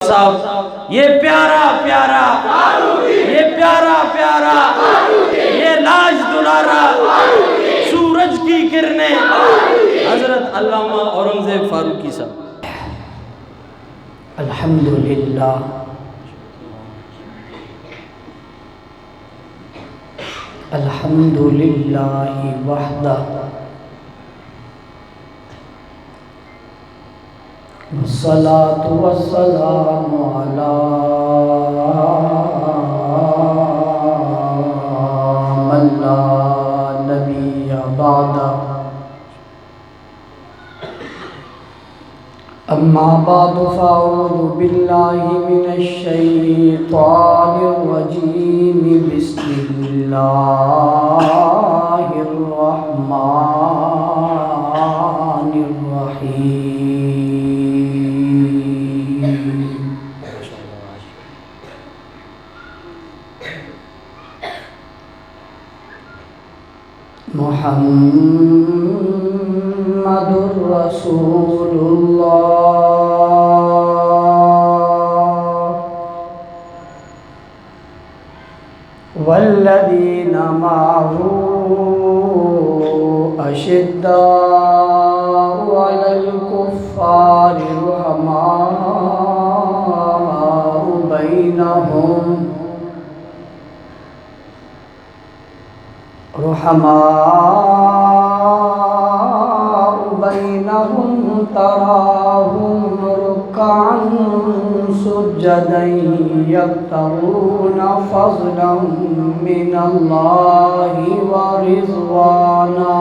صاحب یہ پیارا پیارا یہ پیارا پیارا یہ لاج دلارا سورج کی کرنیں حضرت علامہ اورنگزیب فاروقی صاحب۔ الحمدللہ الحمدللہ وحدہ والصلاة والسلام علی من لا نبی بعدہ اما بعد فاعوذ باللہ من الشیطان الرجیم بسم اللہ الرحمن الرحیم محمد رسول اللہ والذین معه اشداء علی الکفار رحماء بینہم تراهم ركعا سجدا يبتغون فضلا من الله ورضوانا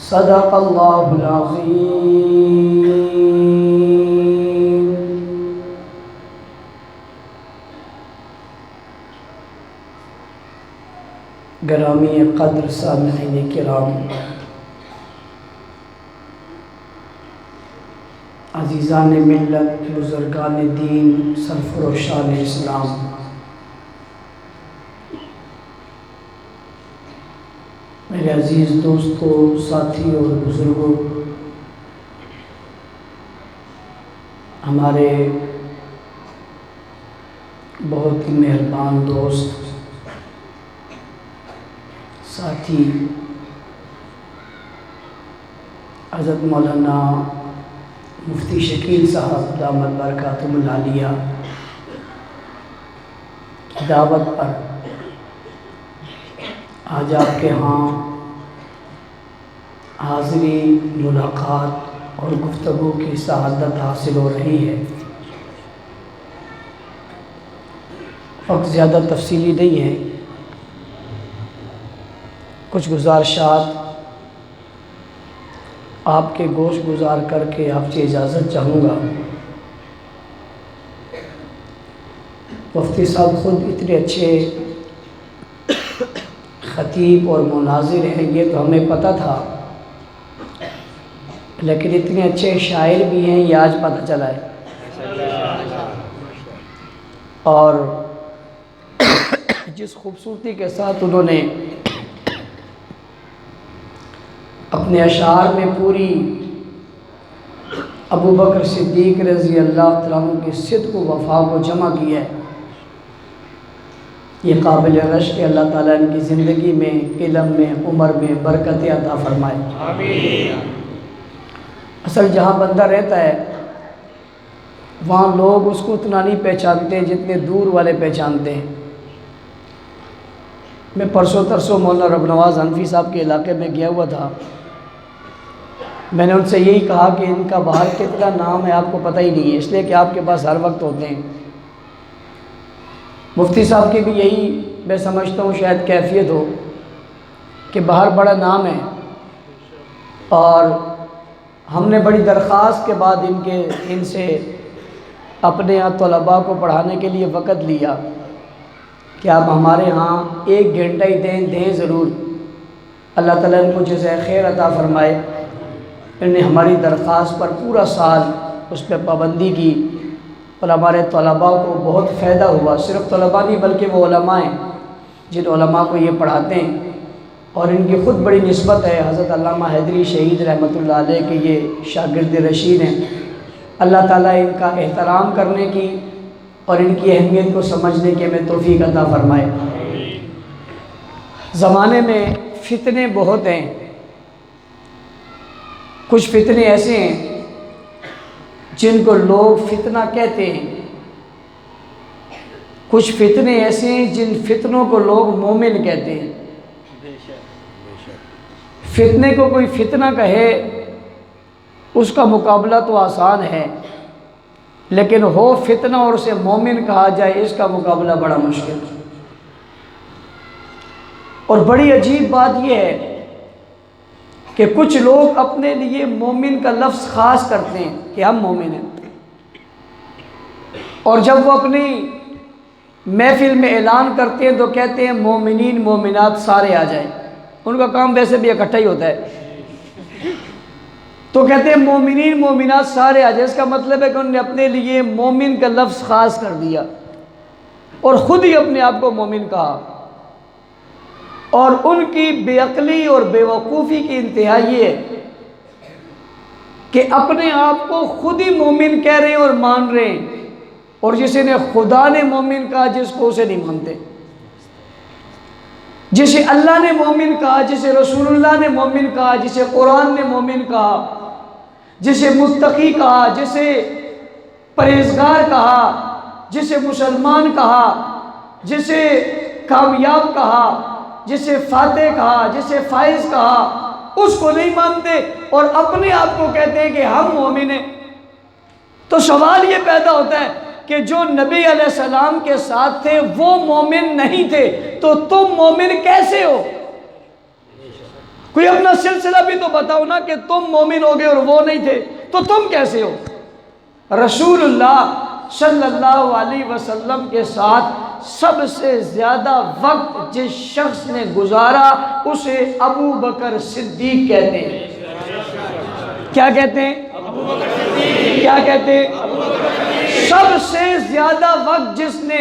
صدق اللہ العظیم۔ گرامی قدر سامعین کرام، عزیزان ملت، بزرگان دین، سرفروشان اسلام، میرے عزیز دوستوں، ساتھی اور بزرگوں، ہمارے بہت ہی مہربان دوست ساتھی حضرت مولانا مفتی شکیل صاحب دامت برکاتہم العالیہ کی دعوت پر آج آپ کے ہاں حاضری، ملاقات اور گفتگو کی سعادت حاصل ہو رہی ہے۔ وقت زیادہ تفصیلی نہیں ہے، کچھ گزارشات آپ کے گوش گزار کر کے آپ سے اجازت چاہوں گا۔ مفتی صاحب خود اتنے اچھے خطیب اور مناظر ہیں، یہ تو ہمیں پتہ تھا، لیکن اتنے اچھے شاعر بھی ہیں یہ آج پتہ چلا ہے۔ اور جس خوبصورتی کے ساتھ انہوں نے اپنے اشعار میں پوری ابو بکر صدیق رضی اللہ عنہ کی صدق و وفا کو جمع کیا ہے، یہ قابل رشک کہ اللہ تعالیٰ ان کی زندگی میں، علم میں، عمر میں برکت عطا فرمائے۔ آمین۔ اصل جہاں بندہ رہتا ہے وہاں لوگ اس کو اتنا نہیں پہچانتے جتنے دور والے پہچانتے ہیں۔ میں پرسوں ترسوں مولانا رب نواز حنفی صاحب کے علاقے میں گیا ہوا تھا، میں نے ان سے یہی کہا کہ ان کا باہر کتنا نام ہے آپ کو پتہ ہی نہیں ہے، اس لیے کہ آپ کے پاس ہر وقت ہوتے ہیں۔ مفتی صاحب کی بھی یہی میں سمجھتا ہوں شاید کیفیت ہو کہ باہر بڑا نام ہے، اور ہم نے بڑی درخواست کے بعد ان سے اپنے یہاں طلباء کو پڑھانے کے لیے وقت لیا کہ آپ ہمارے ہاں 1 گھنٹہ ہی دیں ضرور، اللہ تعالیٰ ان کو جزائے خیر عطا فرمائے۔ انہوں نے ہماری درخواست پر پورا سال اس پہ پابندی کی اور ہمارے طلباء کو بہت فائدہ ہوا۔ صرف طلباء نہیں بلکہ وہ علماء ہیں جن علماء کو یہ پڑھاتے ہیں، اور ان کی خود بڑی نسبت ہے حضرت علامہ حیدری شہید رحمۃ اللہ علیہ کے یہ شاگرد رشید ہیں۔ اللہ تعالیٰ ان کا احترام کرنے کی اور ان کی اہمیت کو سمجھنے کی ہمیں توفیق عطا فرمائے۔ زمانے میں فتنے بہت ہیں، کچھ فتنے ایسے ہیں جن کو لوگ فتنہ کہتے ہیں، کچھ فتنے ایسے ہیں جن فتنوں کو لوگ مومن کہتے ہیں۔ فتنے کو کوئی فتنہ کہے اس کا مقابلہ تو آسان ہے، لیکن ہو فتنہ اور اسے مومن کہا جائے اس کا مقابلہ بڑا مشکل ہے۔ اور بڑی عجیب بات یہ ہے کہ کچھ لوگ اپنے لیے مومن کا لفظ خاص کرتے ہیں کہ ہم مومن ہیں، اور جب وہ اپنی محفل میں اعلان کرتے ہیں تو کہتے ہیں مومنین مومنات سارے آ جائیں۔ ان کا کام ویسے بھی اکٹھا ہی ہوتا ہے، تو کہتے ہیں مومنین مومنات سارے آ جائیں۔ اس کا مطلب ہے کہ انہوں نے اپنے لیے مومن کا لفظ خاص کر دیا اور خود ہی اپنے آپ کو مومن کہا، اور ان کی بے عقلی اور بے وقوفی کی انتہا یہ ہے کہ اپنے آپ کو خود ہی مومن کہہ رہے ہیں اور مان رہے ہیں، اور جسے نے خدا نے مومن کہا جس کو اسے نہیں مانتے، جسے اللہ نے مومن کہا، جسے رسول اللہ نے مومن کہا، جسے قرآن نے مومن کہا، جسے متقی کہا، جسے پرہیزگار کہا، جسے مسلمان کہا، جسے کامیاب کہا، جسے فاتح کہا، جسے فائز کہا، اس کو نہیں مانتے اور اپنے آپ کو کہتے ہیں کہ ہم مومن ہیں۔ تو سوال یہ پیدا ہوتا ہے کہ جو نبی علیہ السلام کے ساتھ تھے وہ مومن نہیں تھے، تو تم مومن کیسے ہو؟ کوئی اپنا سلسلہ بھی تو بتاؤ نا کہ تم مومن ہو گئے اور وہ نہیں تھے، تو تم کیسے ہو؟ رسول اللہ صلی اللہ علیہ وسلم کے ساتھ سب سے زیادہ وقت جس شخص نے گزارا اسے ابو بکر صدیق کہتے ہیں۔ کیا کہتے ہیں؟ کیا کہتے ہیں؟ سب سے زیادہ وقت جس نے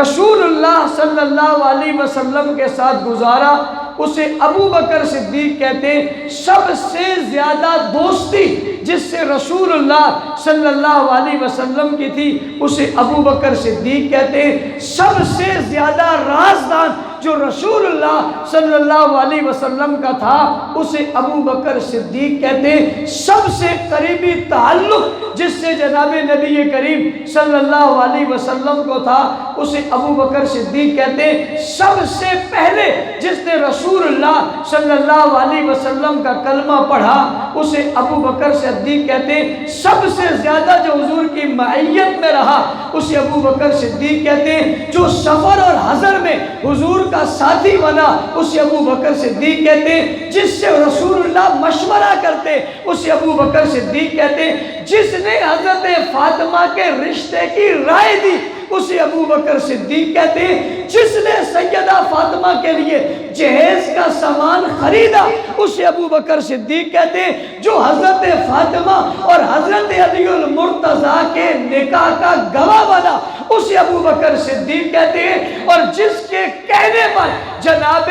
رسول اللہ صلی اللہ علیہ وسلم کے ساتھ گزارا اسے ابو بکر صدیق کہتے ہیں۔ سب سے زیادہ دوستی جس سے رسول اللہ صلی اللہ علیہ وسلم کی تھی اسے ابو بکر صدیق کہتے ہیں۔ سب سے زیادہ رازدان جو رسول اللہ صلی اللہ علیہ وسلم کا تھا اسے ابو بکر صدیق کہتے ہیں۔ سب سے قریبی تعلق جس سے جناب نبی کریم صلی اللہ علیہ وسلم کو تھا اسے ابو بکر صدیق کہتے ہیں۔ سب سے پہلے جس نے رسول اللہ صلی اللہ علیہ وسلم کا کلمہ پڑھا اسے ابو بکر صدیق کہتے ہیں۔ سب سے زیادہ جو حضور کی معیت میں رہا اسے ابو بکر صدیق کہتے ہیں۔ جو سفر اور حضر میں حضور کا ساتھی بنا اسے ابو بکر صدیق کہتے ہیں۔ جس سے رسول اللہ مشورہ کرتے اسے ابو بکر صدیق کہتے ہیں۔ جس نے حضرت فاطمہ کے رشتے کی رائے دی اسے ابو بکر صدیق کہتے ہیں۔ جس نے سیدہ فاطمہ کے لیے جہیز کا سامان خریدا اسے ابو بکر صدیق کہتے ہیں۔ جو حضرت فاطمہ اور حضرت علی المرتضیٰ کے نکاح کا گواہ بنا اسے ابو بکر صدیق کہتے ہیں۔ اور جس کے کہنے پر جناب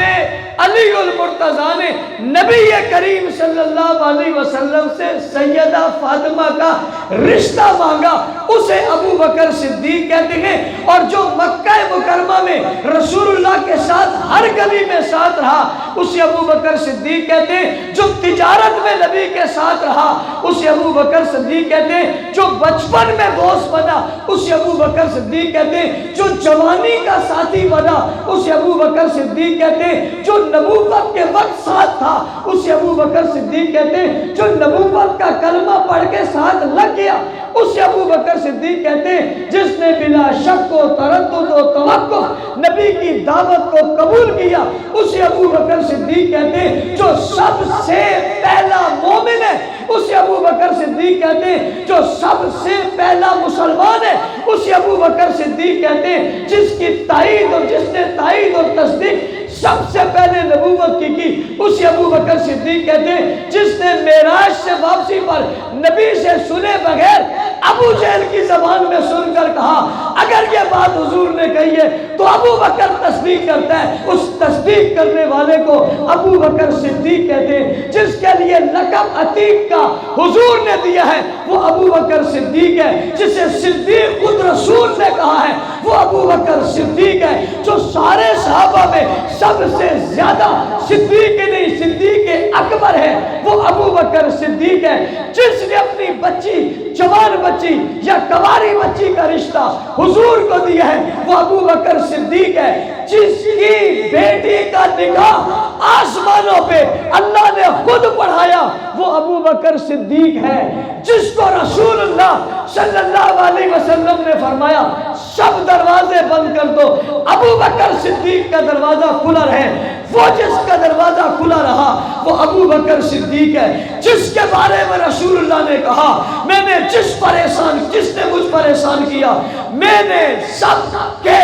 علی المرتضیٰ نے نبی کریم صلی اللہ علیہ وسلم سے سیدہ فاطمہ کا رشتہ مانگا اسے ابو بکر صدیق کہتے ہیں۔ اور جو مکہ مکرمہ میں رسول اللہ کے ساتھ ہر گلی میں ساتھ رہا اسے ابو بکر صدیق کہتے ہیں۔ جو تجارت میں نبی کے ساتھ رہا اسے ابو بکر صدیق کہتے ہیں۔ جو بچپن میں دوست بنا اسے ابو بکر صدیق کہتے ہیں۔ جو جوانی کا ساتھی بنا اسے ابو بکر صدیق کہتے ہیں۔ جو نبوت کے وقت ساتھ تھا اسے ابو بکر صدیق کہتے ہیں۔ جو نبوت کا کلمہ پڑھ کے ساتھ لگ گیا اسے ابو بکر صدیق کہتے ہیں۔ جس نے بلا شک و تردد و توقف نبی کی دعوت کو قبول کیا اسے ابو بکر صدیق کہتے ہیں۔ جو سب سے پہلا مومن ہے اسے ابو بکر صدیق کہتے ہیں۔ جو سب سے پہلا مسلمان ہے اسے ابو بکر صدیق کہتے ہیں۔ جس کی تائید اور جس نے تائید اور تصدیق سب سے پہلے نبوت کی اسے ابو بکر صدیق کہتے ہیں۔ جس نے معراج سے واپسی پر نبی سے سنے بغیر ابو جہل کی زبان میں سن کر کہا اگر یہ بات حضور نے کہی ہے تو ابو بکر تصدیق کرتا ہے. اس تصدیق کرنے والے کو ابو بکر صدیق کہتے ہیں. جس کے لیے لقب عتیق کا حضور نے دیا ہے وہ ابو بکر صدیق ہے. جسے صدیق خود رسول نے کہا ہے وہ ابو بکر صدیق ہے. جو سارے صحابہ میں سب سے زیادہ صدیق نہیں صدیق اکبر ہے وہ ابو بکر صدیق ہے. جس نے اپنی بچی جوان بچی یا کواری بچی کا رشتہ حضور کو دیا ہے وہ ابو بکر صدیق ہے. جس کی بیٹی کا نکاح آسمانوں پہ اللہ نے خود پڑھایا وہ ابو بکر صدیق ہے. جس کو رسول اللہ صلی اللہ علیہ وسلم نے فرمایا سب دروازے بند کر دو ابو بکر صدیق کا دروازہ کھلا رہے, وہ جس کا دروازہ کھلا رہا وہ ابو بکر صدیق ہے. جس کے بارے میں رسول اللہ نے کہا میں نے جس نے مجھ پر احسان کیا میں نے سب کے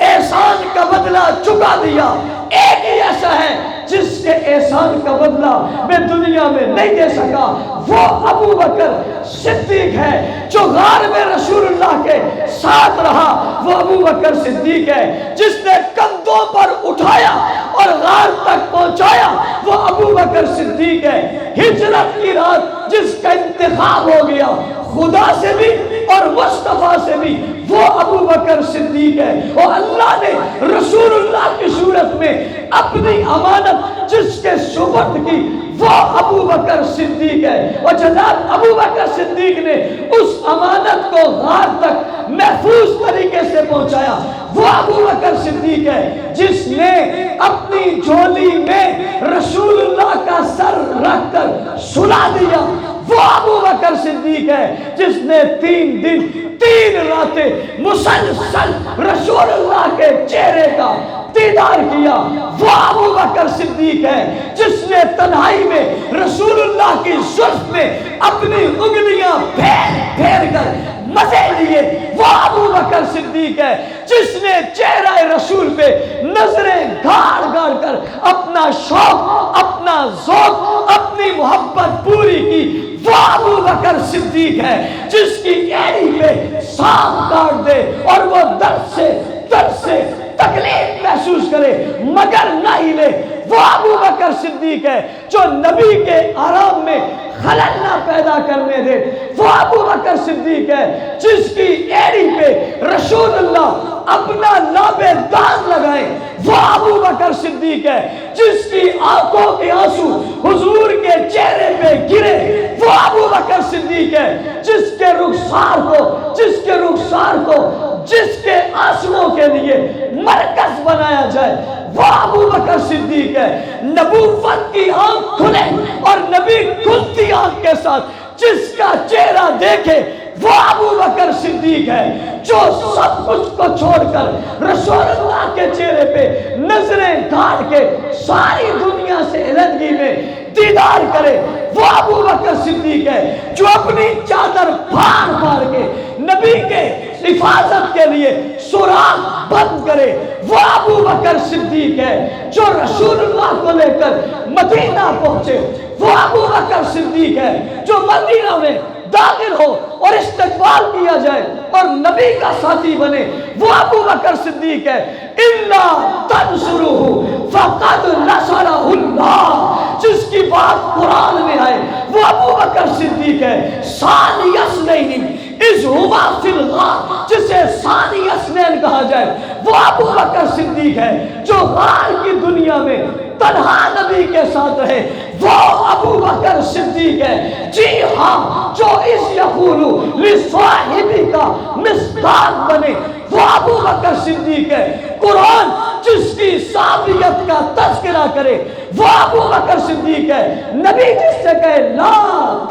احسان کا بدلہ چکا دیا. ایک ہی ایسا ہے جس کے احسان کا بدلہ میں دنیا میں نہیں دے سکا وہ ابو بکر صدیق ہے. جو غار میں رسول اللہ کے ساتھ رہا وہ ابو بکر صدیق ہے. جس نے کندھوں پر اٹھایا اور غار تک پہنچایا وہ ابو بکر صدیق ہے. ہجرت کی رات جس کا انتخاب ہو گیا خدا سے بھی اور مصطفیٰ سے بھی وہ ابو بکر صدیق ہے. اور اللہ نے رسول اللہ کی صورت میں اپنی امانت جس کے سپرد کی وہ ابو بکر صدیق ہے. اور جناب ابو بکر صدیق نے اس امانت کو غار تک محفوظ طریقے سے پہنچایا وہ ابو بکر صدیق ہے. جس نے اپنی جھولی میں رسول اللہ کا سر رکھ کر سلا دیا وہ ابو بکر صدیق ہے. جس نے 3 دن 3 راتیں مسلسل رسول اللہ کے چہرے کا دیدار کیا وہ ابو بکر صدیق ہے. جس نے تنہائی میں رسول اللہ کی زلف میں اپنی انگلیاں پھیر کر مزے لیے وہ ابو بکر صدیق ہے. جس نے چہرہ رسول پہ نظریں گاڑ کر اپنا شوق اپنا ذوق اپنی محبت پوری کی وہ ابو بکر صدیق ہے. جس کی ایڑی پہ سانپ کاٹ دے اور وہ درد سے تکلیف محسوس کرے مگر نہ ہلے وہ ابو بکر صدیق ہے. جو نبی کے آرام میں خلل نہ پیدا کرنے دے وہ ابو بکر صدیق ہے. جس کی ایڑی پہ رسول اللہ اپنا لاب داغ لگائے وہ ابو بکر صدیق ہے. جس کی آنکھوں کے آنسو حضور کے چہرے پہ گرے وہ ابو بکر صدیق ہے. جس کے رخسار کو جس کے آنسوؤں کے لیے مرکز بنایا جائے وہ ابو بکر صدیق ہے. نبوت کی آنکھ کھلے اور نبی کھلتی آنکھ کے ساتھ جس کا چہرہ دیکھے وہ ابو بکر صدیق ہے. جو سب کچھ کو چھوڑ کر رسول اللہ کے چہرے پہ نظریں گاڑ کے ساری دنیا سے علیحدگی میں دیدار کرے وہ ابو بکر صدیق ہے. جو اپنی چادر پھاڑ کے نبی کے حفاظت کے لیے سوراخ بند کرے وہ ابو بکر صدیق ہے. جو رسول اللہ کو لے کر مدینہ پہنچے وہ ابو بکر صدیق ہے. جو مدینہ میں داخل ہو اور استقبال کیا جائے اور نبی کا ساتھی بنے وہ ابو بکر صدیق ہے. اِلَّا تَنْصُرُهُ فَقَدْ نَصَرَهُ اللَّهُ. جس کی بات قرآن میں آئے وہ ابو بکر صدیق ہے. ثانی اثنین اذ ہما فی الغار جسے ثانی اثنین کہا جائے وہ ابو بکر صدیق ہے. جو غار کی دنیا میں تنہا نبی کے ساتھ رہے وہ ابو بکر صدیق ہے. جی ہاں جو اس یقول لصاحبی کا مصداق بنے وہ ابو بکر صدیق ہے. قرآن جس کی صحابیت کا تذکرہ کرے وہ ابو بکر صدیق ہے. نبی جس سے کہے لا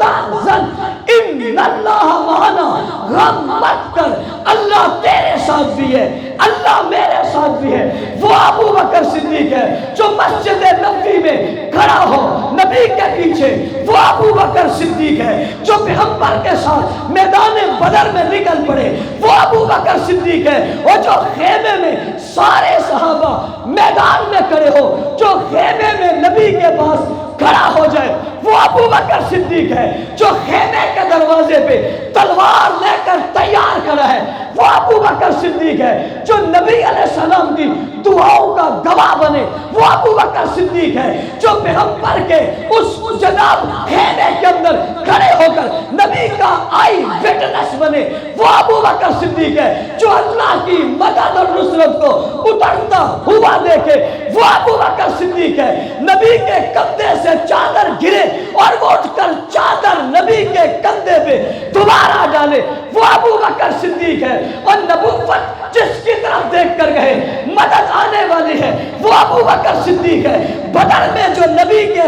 تحزن ان اللہ معنا غم مت کر اللہ تیرے ساتھ بھی ہے اللہ میرے ساتھ بھی ہے وہ ابو بکر صدیق ہے. جو مسجد نبوی میں کھڑا ہو نبی کے پیچھے وہ ابو بکر صدیق ہے. جو پیغمبر کے ساتھ میدان بدر میں نکل پڑے وہ ابو بکر صدیق ہے. اور جو خیمے میں سارے صحابہ میدان میں کھڑے ہو جو خیمے میں نبی کے پاس کھڑا ہو جائے وہ ابو بکر صدیق ہے. جو خیمے کے دروازے پہ تلوار لے کر تیار کھڑا ہے وہ ابو بکر صدیق ہے۔ جو نبی علیہ السلام کی دعاؤں کا گواہ بنے وہ ابو بکر صدیق ہے۔ جو پیغمبر کے اس جناب خیمے کے اندر کھڑے ہو کر نبی کا آئی وٹنس بنے وہ ابو بکر صدیق ہے۔ جو اللہ کی مدد اور نصرت کو اترتا ہوا دیکھے وہ ابو بکر صدیق ہے۔ نبی کے کندھے سے چادر گرے اور وہ اٹھ کر چادر نبی کے کندھے پہ دوبارہ ڈالے وہ ابو بکر صدیق ہے۔ اور نبوت جس کی طرف دیکھ کر گئے مدد آنے والی ہے وہ ابو بکر صدیق ہے۔ بدر میں جو نبی کے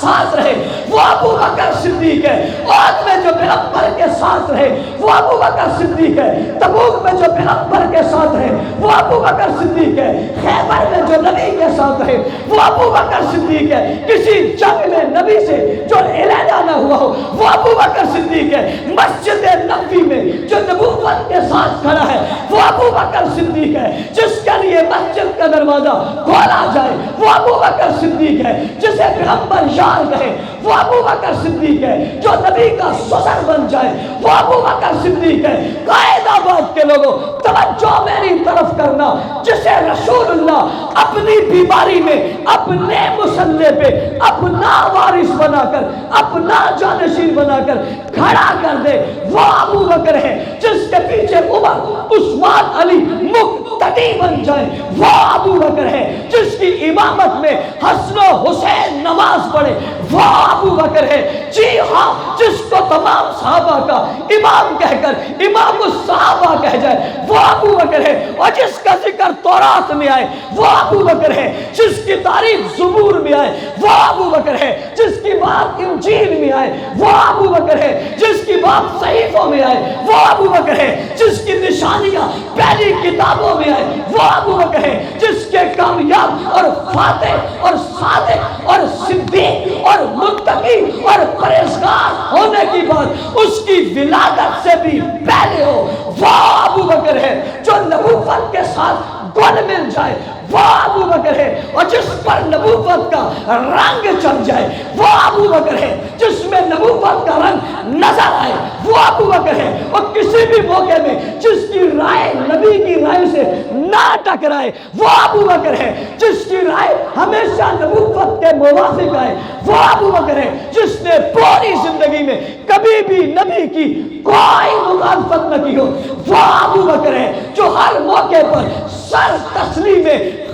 ساتھ رہے وہ ابو بکر صدیق ہے۔ عہد میں جو پیغمبر کے ساتھ رہے وہ ابو بکر صدیق ہے۔ تبوک میں جو پیغمبر کے ساتھ رہے وہ ابو بکر صدیق ہے۔ خیبر میں جو نبی کے ساتھ رہے وہ ابو بکر صدیق ہے۔ کسی جنگ میں نبی سے جو علیحدہ نہ ہوا ہو وہ ابو بکر صدیق ہے۔ مسجد نبوی میں جو نبوت کے ساتھ کھڑا ہے وہ ابو بکر صدیق ہے۔ جس کے لیے مسجد کا دروازہ کھولا جائے وہ ابو بکر صدیق ہے۔ جسے پیغمبر یار کہے وہ ابو بکر صدیق ہے۔ جو نبی کا سسر بن جائے وہ ابو بکر صدیق ہے۔ قائد آباد کے لوگوں توجہ میری طرف کرنا، جسے رسول اللہ اپنی بیماری میں اپنے مسلح پہ اپنا وارث بنا کر اپنا جانشین بنا کر کھڑا کر دے وہ ابو بکر ہے۔ جس کے پیچھے عمر عثمان علی مقتدی بن جائے وہ ابو بکر ہے۔ جس کی امامت میں حسن و حسین نماز پڑھے وہ ابو بکر ہے۔ جی ہاں، جس کو تمام صحابہ کا امام کہہ کر امام الصحابہ کہہ جائے وہ ابو بکر ہے۔ اور جس کا ذکر تورات میں آئے وہ ابو بکر ہے۔ جس کی تعریف زبور میں آئے وہ ابو بکر ہے۔ جس کی بات انجیل میں آئے وہ ابو بکر ہے۔ جس کی بات صحیفوں میں آئے وہ ابو بکر ہے۔ جس کی نشانیاں پہلی کتابوں میں آئے وہ ابو بکر ہے۔ جس کے کامیاب اور فاتح اور صادق اور صدیق اور متقی اور پرہیزگار ہونے کی بات اس کی ولادت سے بھی پہلے ہو وہ ابو بکر ہے۔ جو نبوت کے ساتھ گل مل جائے وہ ابو بکر ہے۔ اور جس پر نبوت کا رنگ چڑھ جائے وہ ابو بکر ہے۔ جس میں نبوت کا رنگ نظر آئے وہ ابو بکر ہے۔ اور کسی بھی موقع میں جس کی رائے نبی کی رائے سے نہ ٹکرائے وہ ابو بکر ہے۔ جس کی رائے ہمیشہ نبوت کے موافق آئے وہ ابو بکر ہے۔ جس نے پوری زندگی میں کبھی بھی نبی کی کوئی مخالفت نہ کی ہو وہ ابو بکر ہے۔ جو ہر موقع پر سر تسلیم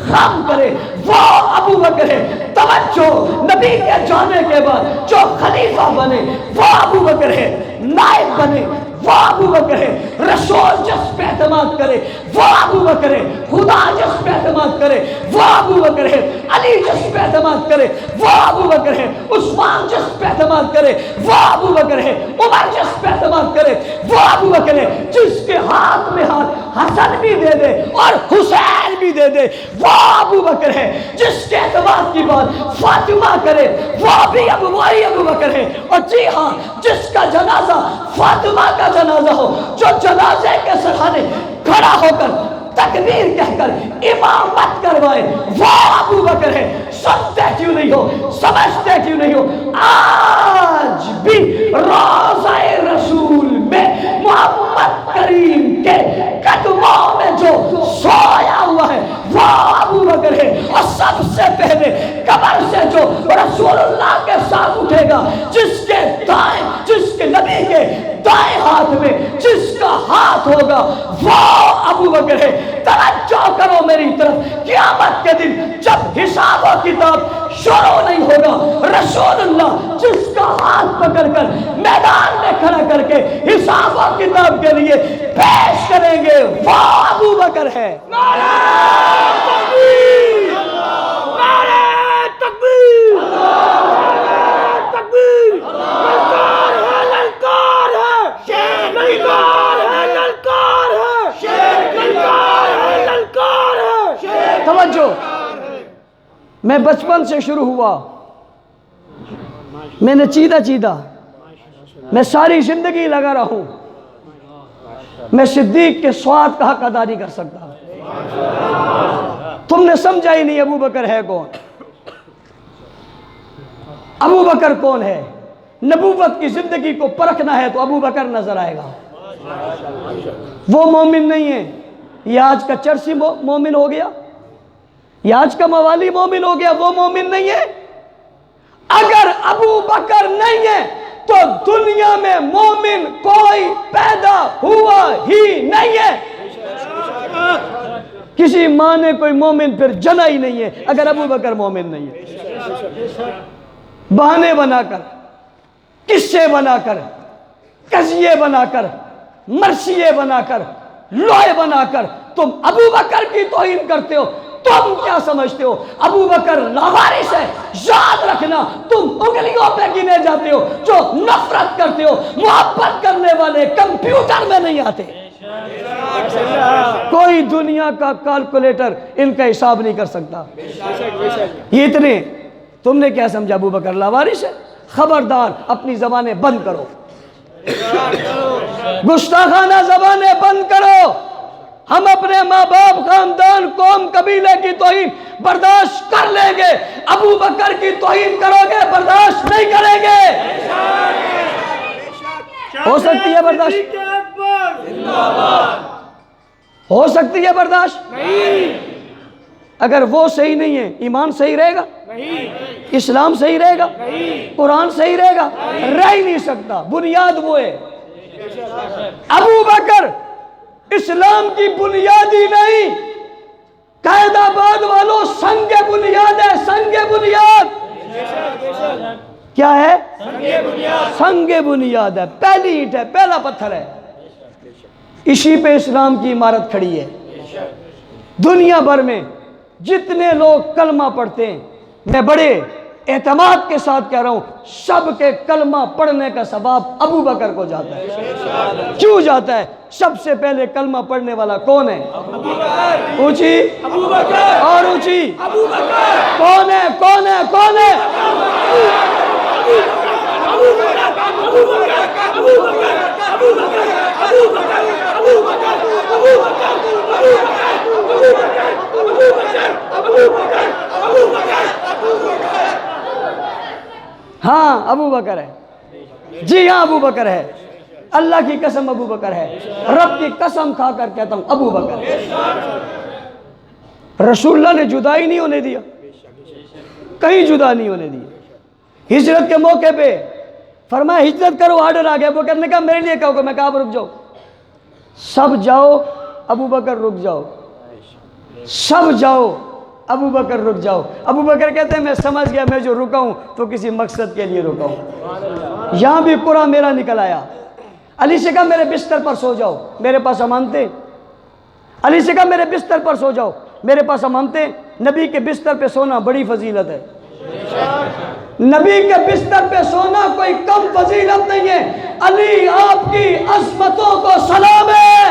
خم کرے وہ ابو بکر ہے۔ توجہ، نبی کے جانے کے بعد جو خلیفہ بنے وہ ابو بکر ہے۔ نائب بنے وہ ابو بکر ہے۔ رسول جس پہ اعتماد کرے وہ ابو بکر ہے۔ خدا جس پہ اعتماد کرے وہ ابو بکر ہے۔ علی جس پہ اعتماد کرے وہ ابو بکر ہے۔ عثمان جس پہ اعتماد کرے وہ ابو بکر ہے۔ عمر جس پہ اعتماد کرے وہ ابو بکر ہے۔ جس کے ہاتھ میں ہاتھ حسن بھی دے دے اور حسین بھی دے دے وہ ابو بکر ہے۔ جس کے اعتماد کی بات فاطمہ کرے وہ بھی وہی ابو بکر ہے۔ اور جی ہاں، جس کا جنازہ فاطمہ کا جنازہ ہو، جو جنازے کے سرحانے کھڑا ہو کر تکبیر کہہ کر امامت کروائے وہ ابو بکر ہے۔ سنتے کیوں نہیں ہو، سمجھتے کیوں نہیں ہو؟ آج بھی روضہ رسول میں محمد کریم کے قدموں میں جو سویا ہوا ہے وہ ابو بکر ہے۔ اور سب سے پہلے قبر سے جو رسول اللہ کے ساتھ اٹھے گا، جس کے دائیں، جس کے نبی کے دائیں ہاتھ میں جس کا ہاتھ ہوگا وہ ابو بکر ہے۔ توجہ کرو میری طرف، قیامت کے دن جب حساب و کتاب شروع نہیں ہوگا، رسول اللہ جس کا ہاتھ پکڑ کر میدان میں کھڑا کر کے حساب و کتاب کے لیے پیش کریں گے وہ ابو بکر ہے۔ نعرہ تکبیر! نعرہ تکبیر! نعرہ تکبیر! للکار ہے، للکار ہے! للکار ہے، للکار ہے! للکار ہے، للکار ہے! توجہ، میں بچپن سے شروع ہوا، میں نے چیدہ میں ساری زندگی لگا رہا ہوں، میں صدیق کے سواد کا حق ادا نہیں کر سکتا۔ تم نے سمجھا ہی نہیں ابو بکر ہے کون، ابو بکر کون ہے؟ نبوت کی زندگی کو پرکھنا ہے تو ابو بکر نظر آئے گا. وہ مومن نہیں ہے. یہ آج کا چرسی مومن ہو گیا, یہ آج کا موالی مومن ہو گیا, وہ مومن نہیں ہے. اگر ابو بکر نہیں ہے تو دنیا میں مومن کوئی پیدا ہوا ہی نہیں ہے. کسی ماں نے کوئی مومن پھر جنا ہی نہیں ہے اگر ابو بکر مومن نہیں ہے. بہانے بنا کر, قصے بنا کر, قضیے بنا کر, مرثیے بنا کر, لوہے بنا کر تم ابو بکر کی توہین کرتے ہو. تم کیا سمجھتے ہو ابو بکر لاوارث ہے؟ یاد رکھنا تم انگلیوں پہ گنے جاتے ہو. جو نفرت کرتے ہو, محبت کرنے والے کمپیوٹر میں نہیں آتے. کوئی دنیا کا کیلکولیٹر ان کا حساب نہیں کر سکتا. یہ اتنے تم نے کیا سمجھا ابو بکر لاوارث ہے؟ خبردار اپنی زبانیں بند کرو, گستاخانہ زبانیں بند کرو. ہم اپنے ماں باپ, خاندان, قوم, قبیلے کی توہین برداشت کر لیں گے. ابو بکر کی توہین کرو گے برداشت نہیں کریں گے. ہو سکتی ہے برداشت؟ ہو سکتی ہے برداشت؟ اگر وہ صحیح نہیں ہے ایمان صحیح رہے گا؟ اسلام صحیح رہے گا؟ قرآن صحیح رہے گا؟ رہ ہی نہیں سکتا. بنیاد وہ ہے. ابو بکر اسلام کی بنیاد ہی نہیں, قائد آباد والوں سنگ بنیاد ہے. سنگ بنیاد کیا ہے؟ سنگ بنیاد ہے. پہلی اینٹ ہے, پہلا پتھر ہے. اسی پہ اسلام کی عمارت کھڑی ہے. دنیا بھر میں جتنے لوگ کلمہ پڑھتے ہیں, میں بڑے اعتماد کے ساتھ کہہ رہا ہوں, سب کے کلمہ پڑھنے کا ثواب ابو بکر کو جاتا ہے. کیوں جاتا ہے؟ سب سے پہلے کلمہ پڑھنے والا کون ہے؟ اونچی اور اونچی. کون ہے؟ کون ہے؟ کون ہے؟ ہاں ابو بکر ہے. جی ہاں ابو بکر ہے. اللہ کی قسم ابو بکر ہے. رب کی قسم کھا کر کہتا ہوں ابو بکر ہے. رسول اللہ نے جدا ہی نہیں ہونے دیا, کہیں جدا نہیں ہونے دیا. ہجرت کے موقع پہ فرمایا ہجرت کرو, آرڈر آ گیا. وہ کہنے کہا میرے لیے کہو. میں کہا رک جاؤ. سب جاؤ, ابو بکر رک جاؤ. سب جاؤ, ابو بکر رک جاؤ. ابو بکر کہتے ہیں میں سمجھ گیا, میں جو رکا ہوں تو کسی مقصد کے لیے رکا ہوں. یہاں بھی قرآن میرا نکل آیا. علی سے کہا میرے بستر پر سو جاؤ, میرے پاس امانتیں. علی سے کہا میرے بستر پر سو جاؤ, میرے پاس امانتیں. نبی کے بستر پہ سونا بڑی فضیلت ہے. نبی کے بستر پہ سونا کوئی کم فضیلت نہیں ہے. علی آپ کی عظمتوں کو سلام ہے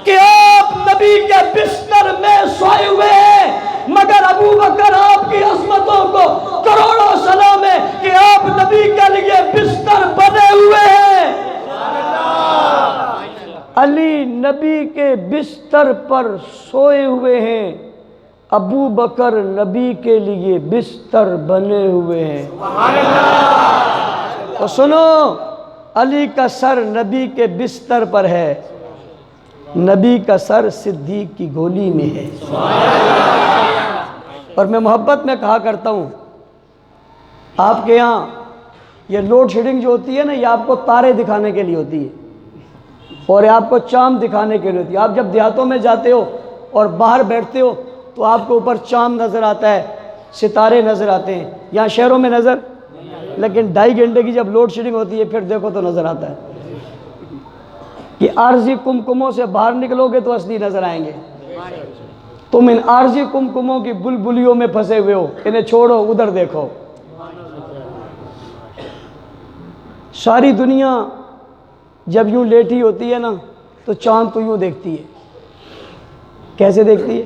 کہ آپ نبی کے بستر میں سوئے ہوئے ہیں, مگر ابو بکر آپ کی عظمتوں کو کروڑوں سلام ہے کہ آپ نبی کے لیے بستر بنے ہوئے ہیں. علی نبی کے بستر پر سوئے ہوئے ہیں, ابو بکر نبی کے لیے بستر بنے ہوئے ہیں. تو سنو, علی کا سر نبی کے بستر پر ہے, نبی کا سر صدیق کی گولی میں ہے. اور میں محبت میں کہا کرتا ہوں, آپ کے یہاں یہ لوڈ شیڈنگ جو ہوتی ہے نا, یہ آپ کو تارے دکھانے کے لیے ہوتی ہے اور یہ آپ کو چاند دکھانے کے لیے ہوتی ہے. آپ جب دیہاتوں میں جاتے ہو اور باہر بیٹھتے ہو تو آپ کو اوپر چاند نظر آتا ہے, ستارے نظر آتے ہیں. یہاں شہروں میں نظر, لیکن 2.5 گھنٹے کی جب لوڈ شیڈنگ ہوتی ہے پھر دیکھو تو نظر آتا ہے. یہ عارضی کمکموں سے باہر نکلو گے تو اصلی نظر آئیں گے. تم ان عارضی کمکموں کی بلبلیوں میں پھنسے ہوئے ہو, انہیں چھوڑو, ادھر دیکھو. ساری دنیا جب یوں لیٹی ہوتی ہے نا تو چاند تو یوں دیکھتی ہے. کیسے دیکھتی ہے؟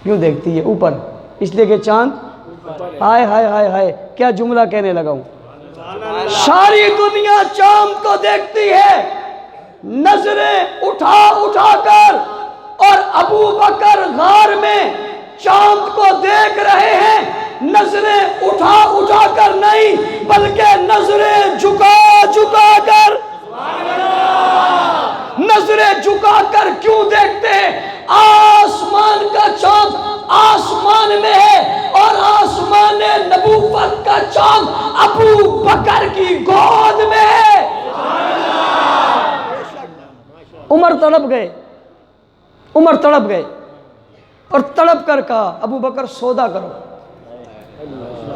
یوں دیکھتی ہے اوپر, اس لیے کہ چاند ہائے ہائے ہائے ہائے, کیا جملہ کہنے لگا ہوں. ساری دنیا چاند کو دیکھتی ہے, نظریں اٹھا اٹھا کر, اور ابو بکر غار میں چاند کو دیکھ رہے ہیں. نظریں اٹھا اٹھا کر نہیں بلکہ نظریں جھکا جھکا کر، نظریں جھکا کر کیوں دیکھتے ہیں؟ آسمان کا چاند آسمان میں ہے اور آسمان نبوت کا چاند ابو بکر کی گود میں ہے۔ عمر تڑپ گئے، عمر تڑپ گئے اور تڑپ کر کہا ابو بکر سودا کرو۔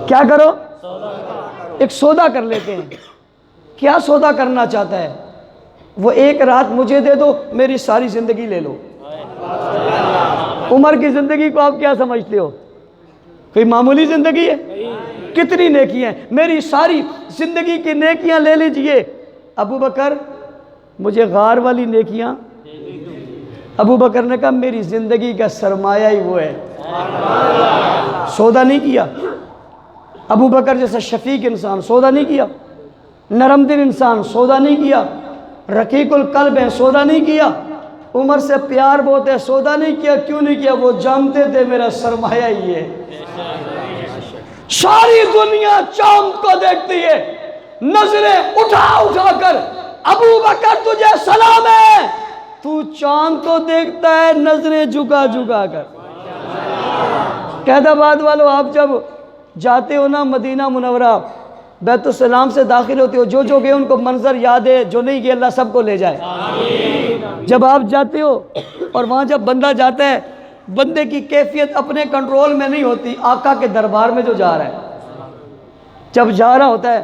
کیا کرو؟ ایک سودا کر لیتے ہیں۔ کیا سودا کرنا چاہتا ہے؟ وہ ایک رات مجھے دے دو، میری ساری زندگی لے لو۔ عمر کی زندگی کو آپ کیا سمجھتے ہو؟ کوئی معمولی زندگی ہے؟ کتنی نیکیاں ہیں، میری ساری زندگی کی نیکیاں لے لیجئے۔ ابو بکر مجھے غار والی نیکیاں، ابو بکر نے کہا میری زندگی کا سرمایہ ہی وہ ہے۔ سودا نہیں کیا ابو بکر جیسا شفیق انسان، سودا نہیں کیا، نرم دل انسان، سودا نہیں کیا، رقیق القلب ہے، سودا نہیں کیا، عمر سے پیار بہت ہے، سودا نہیں کیا۔ کیوں نہیں کیا؟ وہ جانتے تھے میرا سرمایہ ہی ہے۔ ساری دنیا چاند کو دیکھتی ہے، نظریں اٹھا اٹھا کر ابو بکر تجھے سلام ہے، تو چاند کو دیکھتا ہے نظریں جھکا جھکا کر۔ قید آباد والو، آپ جب جاتے ہو نا مدینہ منورہ، بیت السلام سے داخل ہوتے ہو، جو جو گئے ان کو منظر یاد ہے، جو نہیں گئے اللہ سب کو لے جائے۔ جب آپ جاتے ہو اور وہاں جب بندہ جاتا ہے، بندے کی کیفیت اپنے کنٹرول میں نہیں ہوتی، آقا کے دربار میں جو جا رہا ہے، جب جا رہا ہوتا ہے،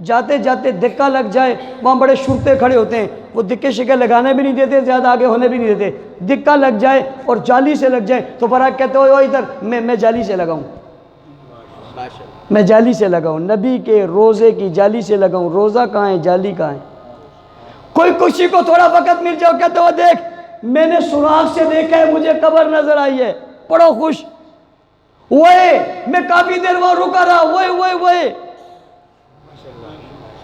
جاتے جاتے دھکا لگ جائے، وہاں بڑے شرطے کھڑے ہوتے ہیں، وہ دھکے شکے لگانے بھی نہیں دیتے، زیادہ آگے ہونے بھی نہیں دیتے۔ دھکا لگ جائے اور جالی سے لگ جائے تو برا کہتے ہو ادھر میں جالی سے لگاؤں، میں جالی سے لگاؤں، نبی کے روزے کی جالی سے لگاؤں۔ روزہ کہاں ہے؟ جالی کہاں ہے؟ کوئی کسی کو تھوڑا وقت مل جاؤ، کہتے ہو دیکھ میں نے سراغ سے دیکھا ہے، مجھے قبر نظر آئی ہے، پڑو خوش، وہے میں کافی دیر وہاں رکا رہا، وہے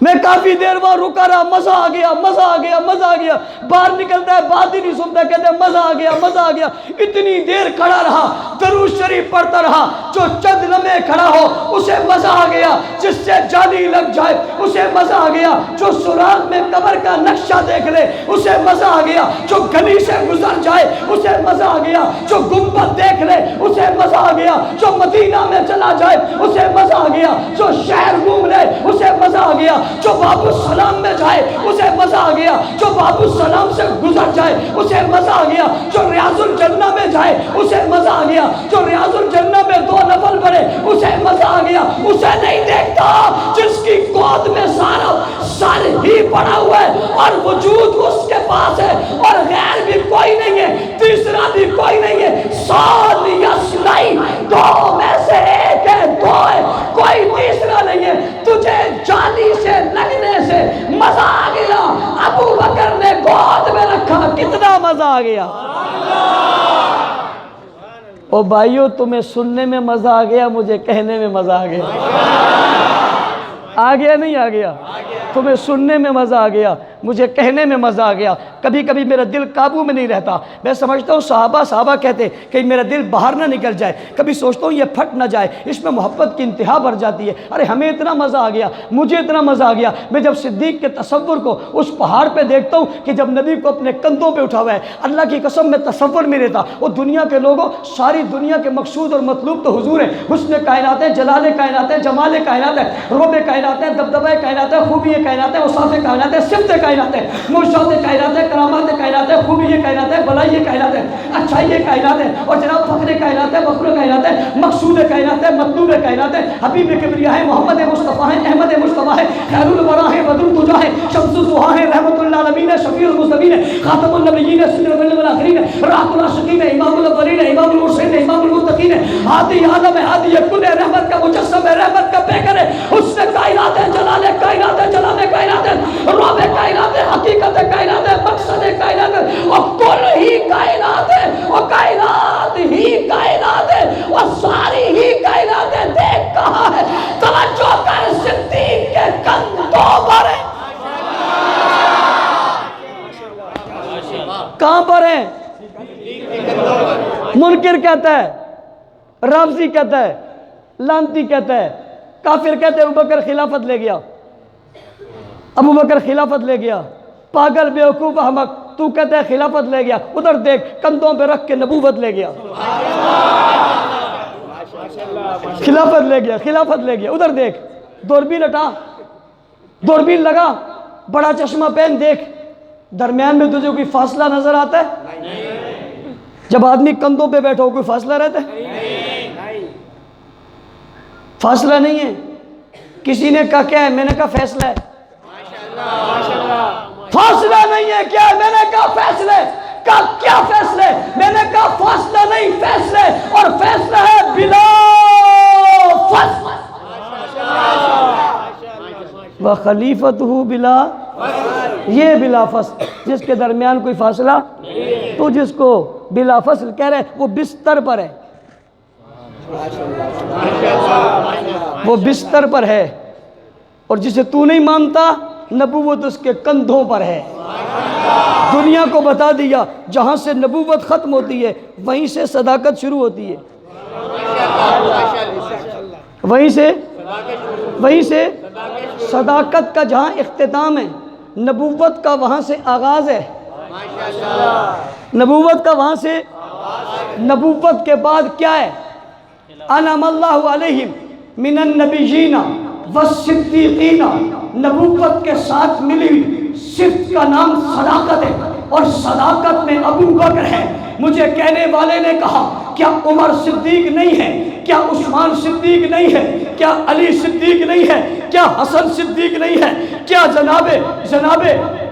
میں کافی دیر وہاں رکا رہا، مزہ آ گیا، مزہ آ گیا، مزہ آ گیا۔ باہر نکلتا ہے، بات ہی نہیں سنتا، کہتے ہیں مزہ آ گیا، مزہ آ گیا۔ اتنی دیر کھڑا رہا، درود شریف پڑھتا رہا، جو چند لمحے کھڑا ہو اسے مزہ آ گیا، جس سے جالی لگ جائے اسے مزہ آ گیا، جو سراغ میں قبر کا نقشہ دیکھ لے اسے مزہ آ گیا، جو گلی سے گزر جائے اسے مزہ آ گیا، جو گنبد دیکھ لے اسے مزہ آ گیا، جو مدینہ میں چلا جائے اسے مزہ آ گیا، جو شہر گھوم لے اسے مزہ آ گیا، جو باب السلام میں جائے اسے مزہ آ گیا، جو باب السلام سے گزر جائے اسے مزہ آ گیا، جو ریاض الجنہ میں جائے اسے مزہ آ گیا، جو ریاض الجنہ میں 2 نفل پڑھے اسے مزہ آ گیا۔ اسے نہیں دیکھتا جس کی گود میں سارا سر ہی پڑا ہوا ہے اور وجود اس کے پاس ہے اور غیر بھی کوئی نہیں ہے، تیسرا بھی کوئی نہیں ہے، سال یسنائی 2 میں سے ایک ہے، 2 ہے، کوئی تیسرا نہیں ہے۔ تجھے جالی سے لگنے سے مزہ آ گیا، ابو بکر نے گود میں رکھا، کتنا مزہ آ گیا۔ او بھائیو تمہیں سننے میں مزہ آ گیا، مجھے کہنے میں مزہ آ گیا۔ آ گیا نہیں آ گیا؟ تمہیں سننے میں مزہ آ گیا، مجھے کہنے میں مزہ آ گیا۔ کبھی کبھی میرا دل قابو میں نہیں رہتا، میں سمجھتا ہوں صحابہ کہتے کہ میرا دل باہر نہ نکل جائے، کبھی سوچتا ہوں یہ پھٹ نہ جائے، اس میں محبت کی انتہا بڑھ جاتی ہے۔ ارے ہمیں اتنا مزہ آ گیا، مجھے اتنا مزہ آ گیا، میں جب صدیق کے تصور کو اس پہاڑ پہ دیکھتا ہوں کہ جب نبی کو اپنے کندھوں پہ اٹھا ہوا ہے، اللہ کی قسم میں تصور میں رہتا، وہ دنیا کے لوگوں، ساری دنیا کے مقصود اور مطلوب تو حضور ہیں، حسن کائنات ہے، جلال کائنات ہے، جمال کائنات ہے، رب کائنات ہے، دبدبہ کائنات ہے، خوبی کائنات ہے، اوصاف کائنات ہے، صفت کائنات ہے، معجزات کائنات ہے، کرامات کائنات ہے، خوبی کائنات ہے، بلائی کائنات ہے، اچھائی کائنات ہے، اور جناب فخر کائنات ہے، فخر کائنات ہے، مقصود کائنات ہے، مطلوب کائنات ہے، حبیب کبریا ہے، محمد مصطفیٰ ہے، احمد مصطفیٰ ہے، خیر الورا ہے، بدر الدجا ہے، شمس الضحیٰ ہے، رحمت للعالمین ہے، شفیع المذنبین ہے، خاتم النبیین ہے، سید الاولین ہے، راحت العاشقین ہے، امام الاولین ہے، امام المرسلین ہے، امام المتقین ہے، ہادی عالم ہے، ہادی کل ہے، رحمت کا مجسم ہے، رحمت کا پیکر ہے، حسن کائنات ہے، جلال کائنات ہے، جلال کائنات ہے، رب کائنات ہے، حقیقت کائنات ہے، مقصد کائنات ہے، اور کل ہی کائنات ہے، اور کائنات ہی کائنات ہے، اور ساری ہی کائنات ہے۔ دیکھ کہاں ہے، توجہ کر، صدیق کے کندھوں پر ہے۔ کہاں پر ہے؟ منکر کہتا ہے، رافضی کہتا ہے لانتی کہتا ہے، کافر کہتے ہیں ابو بکر خلافت لے گیا، ابو بکر خلافت لے گیا، پاگل بیوقوف احمق، تو کہتا ہے خلافت لے گیا، ادھر دیکھ کندھوں پہ رکھ کے نبوت لے گیا، خلافت لے گیا، خلافت لے گیا، ادھر دیکھ، دوربین ہٹا، دوربین لگا، بڑا چشمہ پہن، دیکھ درمیان میں تجھے کوئی فاصلہ نظر آتا ہے؟ جب آدمی کندھوں پہ بیٹھا ہو کوئی فاصلہ رہتا ہے؟ فاصلہ نہیں ہے۔ کسی نے کہا کیا ہے؟ میں نے کہا فیصلہ ہے۔ فاصلہ نہیں ہے، کیا ہے؟ میں نے کہا فیصلہ ہے۔ کہا کیا فیصلہ ہے؟ میں نے کہا فاصلہ نہیں، فیصلہ ہے، اور فیصلہ ہے بلا فصل وخلیفتہ بلا، یہ بلا فصل، جس کے درمیان کوئی فاصلہ، تو جس کو بلا فصل کہہ رہے وہ بستر پر ہے، وہ بستر پر ہے، اور جسے تو نہیں مانتا نبوت اس کے کندھوں پر ہے۔ دنیا کو بتا دیا جہاں سے نبوت ختم ہوتی ہے وہیں سے صداقت شروع ہوتی ہے، وہیں سے صداقت کا جہاں اختتام ہے، نبوت کا وہاں سے آغاز ہے، نبوت کا وہاں سے، نبوت کے بعد کیا ہے؟ انعم اللہ علیہم من النبیین والصدیقین، نبوت کے ساتھ ملی ہوئی صفت کا نام صداقت ہے، اور صداقت میں ابو بکر ہے۔ مجھے کہنے والے نے کہا کیا عمر صدیق نہیں ہے؟ کیا عثمان صدیق نہیں ہے؟ کیا علی صدیق نہیں ہے؟ کیا حسن صدیق نہیں ہے؟ کیا جناب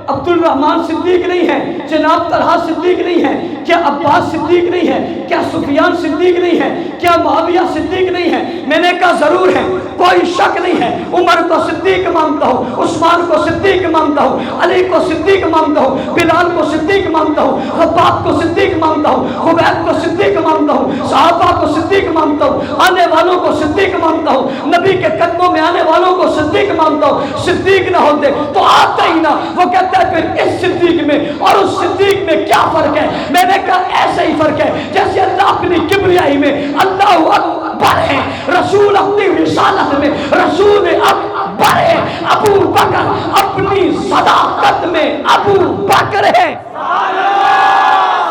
عبد الرحمن صدیق نہیں ہے؟ جناب طلحہ صدیق نہیں ہے؟ کیا عباس صدیق نہیں ہے؟ کیا سفیان صدیق نہیں ہے؟ کیا معاویہ صدیق نہیں ہے؟ میں نے کہا ضرور ہے، کوئی شک نہیں ہے۔ عمر کو صدیق مانتا ہوں، عثمان کو صدیق مانتا ہوں، علی کو صدیق مانتا ہوں، بلال کو صدیق مانتا ہوں، خباب کو صدیق مانتا ہوں، خبیب کو صدیق مانتا ہوں، صحابہ کو صدیق مانتا ہوں، آنے والوں کو صدیق مانتا ہوں، نبی کے قدموں میں آنے والوں کو صدیق مانتا ہوں۔ صدیق نہ ہوتے تو آتا ہی نہ۔ وہ کہتا ہے پھر اس صدیق میں اور اس صدیق میں کیا فرق ہے؟ میں نے کہا ایسے ہی فرق ہے جیسے اللہ اپنی کبریائی میں اللہ اکبر ہے، رسول اپنی رسالت میں رسول اکبر ہے، ابو بکر اپنی صداقت میں ابو بکر ہے۔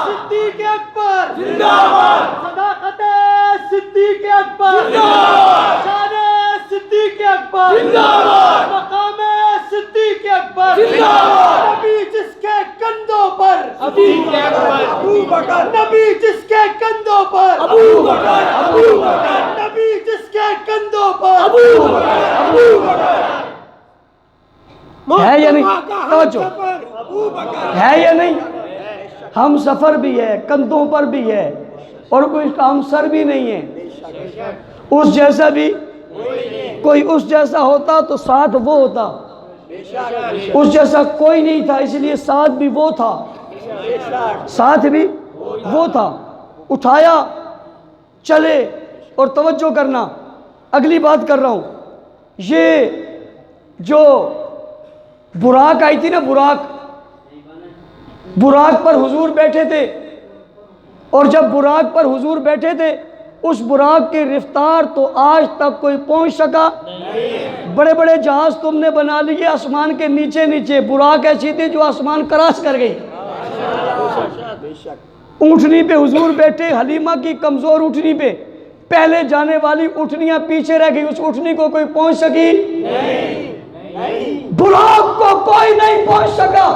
صدیق اکبر زندہ باد، صداقت صدیق اکبر زندہ باد، شان صدیق اکبر زندہ باد، مقام صدیق اکبر زندہ باد، نبی جس کے کندھوں پر صدیق اکبر ابو بکر، نبی جس کے کندھوں پر ابو بکر، ابو بکر، نبی جس کے کندھوں پر ابو بکر، ابو بکر، ہے یا نہیں؟ توجہ، ابو بکر ہے یا نہیں؟ ہم سفر بھی ہے، کندھوں پر بھی ہے، اور کوئی کام سر بھی نہیں ہے۔ اس جیسا بھی کوئی اس جیسا ہوتا تو ساتھ وہ ہوتا، اس جیسا کوئی نہیں تھا، اس لیے ساتھ بھی وہ تھا، ساتھ بھی وہ تھا۔ اٹھایا چلے، اور توجہ کرنا اگلی بات کر رہا ہوں، یہ جو براق آئی تھی نا، براق پر حضور بیٹھے تھے، اور جب براق پر حضور بیٹھے تھے اس براق کی رفتار تو آج تک کوئی پہنچ سکا؟ بڑے بڑے جہاز تم نے بنا لیے آسمان کے نیچے نیچے، براق ایسی تھی جو آسمان کراس کر گئی۔ اونٹنی پہ حضور بیٹھے، حلیمہ کی کمزور اونٹنی پہ، پہلے جانے والی اونٹنیاں پیچھے رہ گئی، اس اونٹنی کو کوئی پہنچ سکی؟ براق کو کوئی نہیں پہنچ سکا،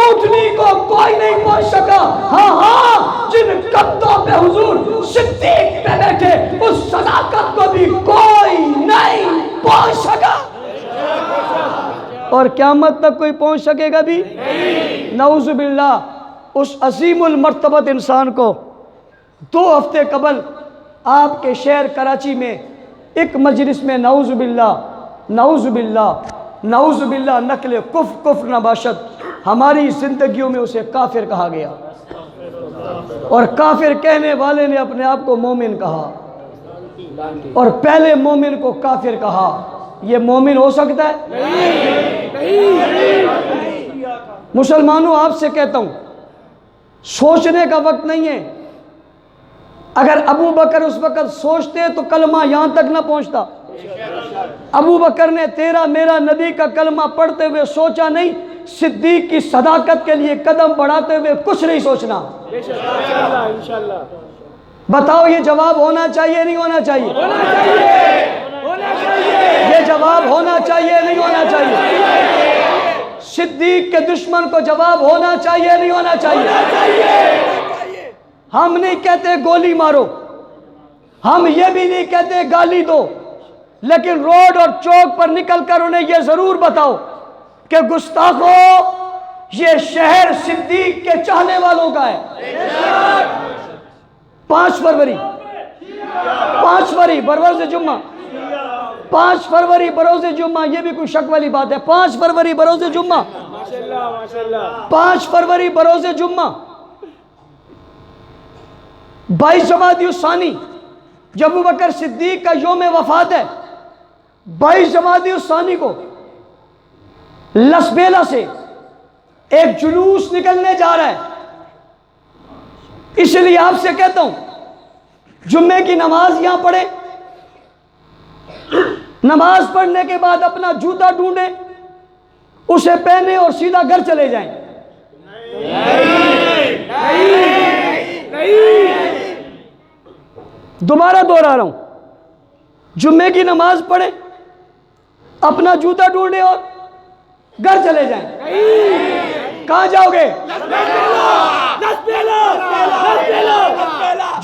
اونٹنی کو کوئی نہیں پہنچ سکا۔ ہاں جن کندھوں پہ حضور صدیق پہ بیٹھے اس صداقت کو بھی کوئی نہیں پہنچ سکا، اور قیامت تک کوئی پہنچ سکے گا بھی نعوذ باللہ۔ اس عظیم المرتبت انسان کو 2 ہفتے قبل آپ کے شہر کراچی میں ایک مجلس میں نعوذ باللہ نعوذ باللہ نعوذ باللہ نقل کفر نباشد، ہماری زندگیوں میں اسے کافر کہا گیا، اور کافر کہنے والے نے اپنے آپ کو مومن کہا، اور پہلے مومن کو کافر کہا۔ یہ مومن ہو سکتا ہے؟ مسلمانوں آپ سے کہتا ہوں، سوچنے کا وقت نہیں ہے، اگر ابو بکر اس وقت سوچتے تو کلمہ یہاں تک نہ پہنچتا. ابو بکر نے تیرا میرا نبی کا کلمہ پڑھتے ہوئے سوچا نہیں, صدیق کی صداقت کے لیے قدم بڑھاتے ہوئے کچھ نہیں سوچنا. بتاؤ یہ جواب ہونا چاہیے نہیں ہونا چاہیے؟ یہ جواب ہونا چاہیے نہیں ہونا چاہیے؟ صدیق کے دشمن کو جواب ہونا چاہیے نہیں ہونا چاہیے؟ ہم نہیں کہتے گولی مارو, ہم یہ بھی نہیں کہتے گالی دو, لیکن روڈ اور چوک پر نکل کر انہیں یہ ضرور بتاؤ کہ گستاخو یہ شہر صدیق کے چاہنے والوں کا ہے. 5 فروری بروز جمعہ, 5 فروری بروز جمعہ, یہ بھی کوئی شک والی بات ہے. 5 فروری بروز جمعہ, 5 فروری بروز جمعہ, 22 جمادی الثانی جب ابو بکر صدیق کا یوم وفات ہے. 22 جمادی الثانی کو لسبیلا سے ایک جلوس نکلنے جا رہا ہے. اس لیے آپ سے کہتا ہوں جمعے کی نماز یہاں پڑھیں, نماز پڑھنے کے بعد اپنا جوتا ڈھونڈیں, اسے پہنے اور سیدھا گھر چلے جائیں. دوبارہ دوہرا رہا ہوں, جمعے کی نماز پڑھیں, اپنا جوتا ڈھونڈیں اور گھر چلے جائیں. کہاں جاؤ گے؟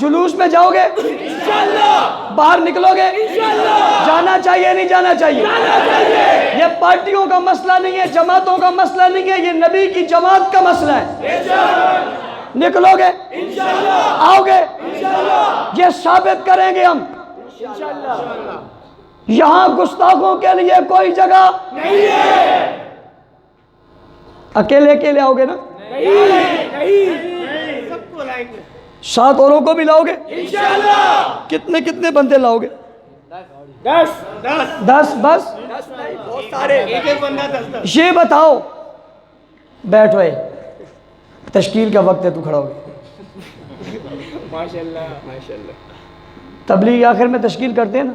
جلوس میں جاؤ گے؟ باہر نکلو گے؟ جانا چاہیے نہیں جانا چاہیے؟ یہ پارٹیوں کا مسئلہ نہیں ہے, جماعتوں کا مسئلہ نہیں ہے, یہ نبی کی جماعت کا مسئلہ ہے. نکلو گے؟ آؤ گے؟ یہ ثابت کریں گے ہم. یہاں گستاخوں کے لیے کوئی جگہ نہیں ہے. اکیلے اکیلے آؤ گے نا؟ سات اوروں کو بھی لاؤ گے؟ کتنے کتنے بندے لاؤ گے؟ 10 بس؟ یہ بتاؤ, بیٹھو, تشکیل کا وقت ہے, تو کھڑا ہو گئے. تبلیغ آخر میں تشکیل کرتے ہیں نا,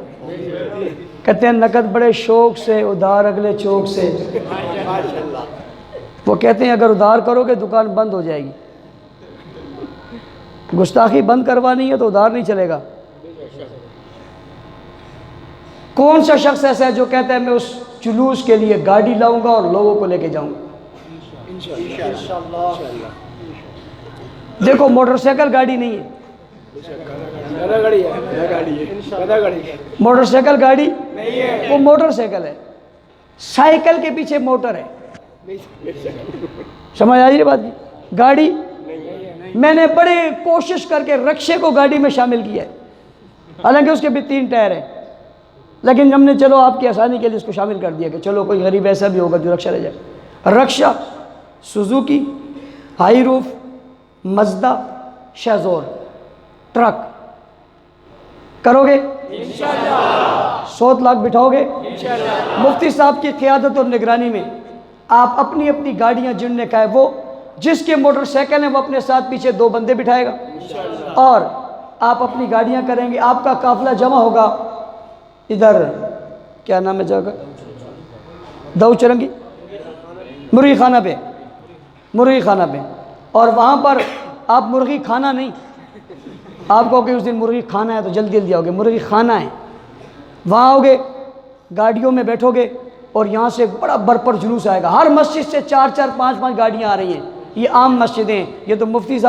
کہتے ہیں نقد بڑے شوق سے, ادھار اگلے چوک سے. وہ کہتے ہیں اگر ادھار کرو گے دکان بند ہو جائے گی, گستاخی بند کروانی ہے تو ادھار نہیں چلے گا. کون سا شخص ایسا ہے جو کہتا ہے میں اس جلوس کے لیے گاڑی لاؤں گا اور لوگوں کو لے کے جاؤں گا؟ دیکھو موٹر سائیکل گاڑی نہیں ہے, موٹر سائیکل گاڑی وہ موٹر سائیکل ہے, سائیکل کے پیچھے موٹر ہے. سمجھ آئی یہ بات کی؟ گاڑی میں نے بڑے کوشش کر کے رکشے کو گاڑی میں شامل کیا ہے, حالانکہ اس کے بھی 3 ٹائر ہیں, لیکن ہم نے چلو آپ کی آسانی کے لیے اس کو شامل کر دیا کہ چلو کوئی غریب ایسا بھی ہوگا جو رکشہ لے جائے. رکشہ, سوزوکی, ہائی روف, مزدا, شیزور, ٹرک کرو گے؟ 100 لاکھ بٹھاؤ گے؟ مفتی صاحب کی قیادت اور نگرانی میں آپ اپنی اپنی گاڑیاں جن نے کہا ہے, وہ جس کے موٹر سائیکل ہیں وہ اپنے ساتھ پیچھے 2 بندے بٹھائے گا, اور آپ اپنی گاڑیاں کریں گے. آپ کا قافلہ جمع ہوگا ادھر, کیا نام ہے جگہ, دو چرنگی, مرغی خانہ پہ, مرغی خانہ پہ. اور وہاں پر آپ مرغی کھانا نہیں, آپ کو کہ اس دن مرغی کھانا ہے تو جلدی جلدی آؤ گے, مرغی کھانا ہے. وہاں آؤ گے, گاڑیوں میں بیٹھو گے, اور یہاں سے بڑا برپر جلوس آئے گا. ہر مسجد سے 4 4 5 5 گاڑیاں آ رہی ہیں. یہ عام مسجدیں, یہ تو مفتی صاحب